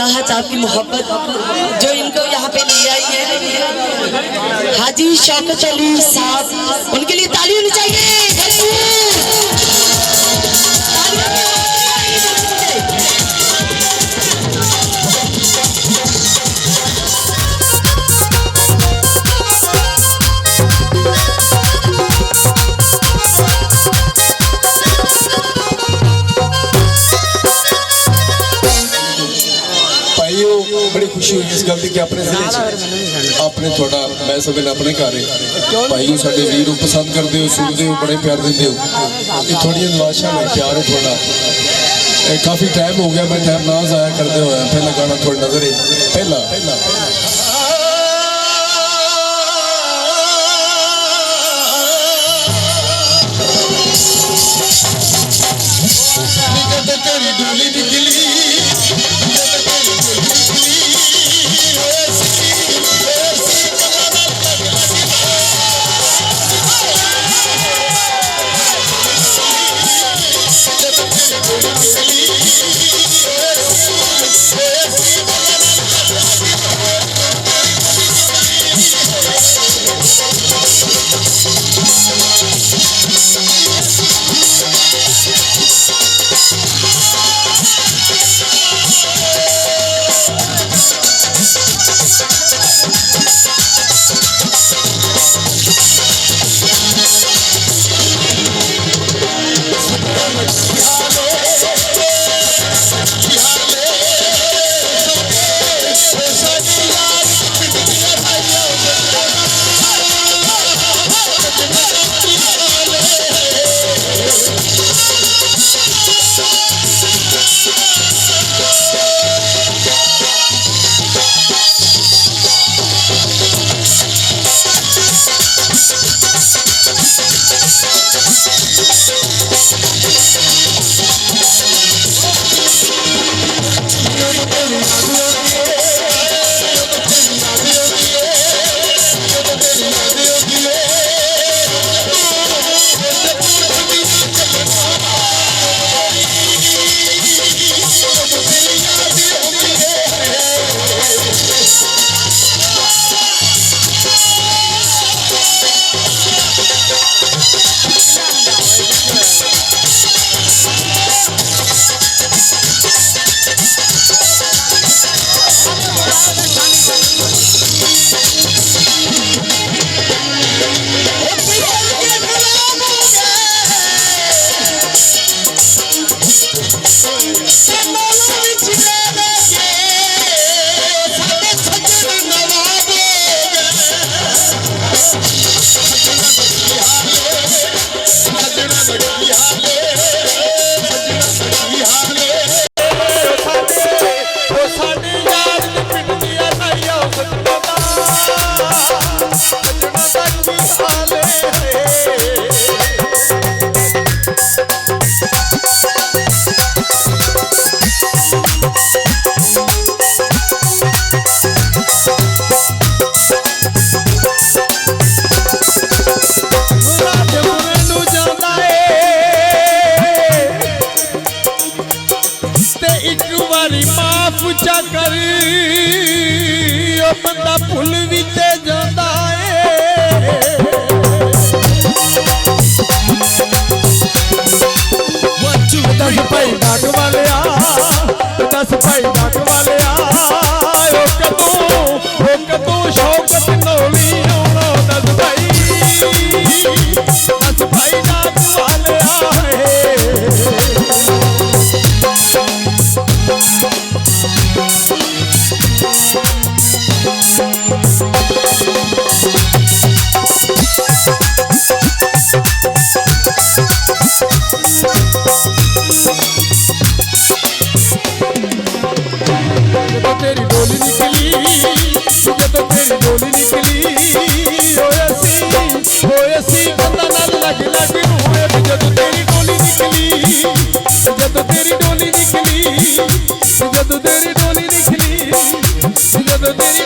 महज आपकी मोहब्बत जो इनको यहाँ पे ले आई है हाजी शौकत अली साहब, उनके लिए ताली होनी चाहिए। बड़ी खुशी हुई इस गल की कि अपने जिले अपने थोड़ा मैं समझना अपने घर है भाई साडे वीर पसंद करते हो, सुनते हो, बड़े प्यार देते हो। ये थोड़ी नवाशा में प्यार है थोड़ा। काफ़ी टाइम हो गया मैं टाइम ना ज़ाया करते हुए पहला गाना थोड़ी नजर है पहला बंदा भुल भी ते जांदा है। दस भाई डाक वाले दस भाई डाक वाले कदों शौकत नौली आना दस भाई डाक वाले तेरी डोली निकली जब तेरी डोली निकली होए सी बंदा नाल लग लग रोए जब तेरी डोली निकली जब तेरी डोली निकली जब तेरी डोली निकली जब तेरी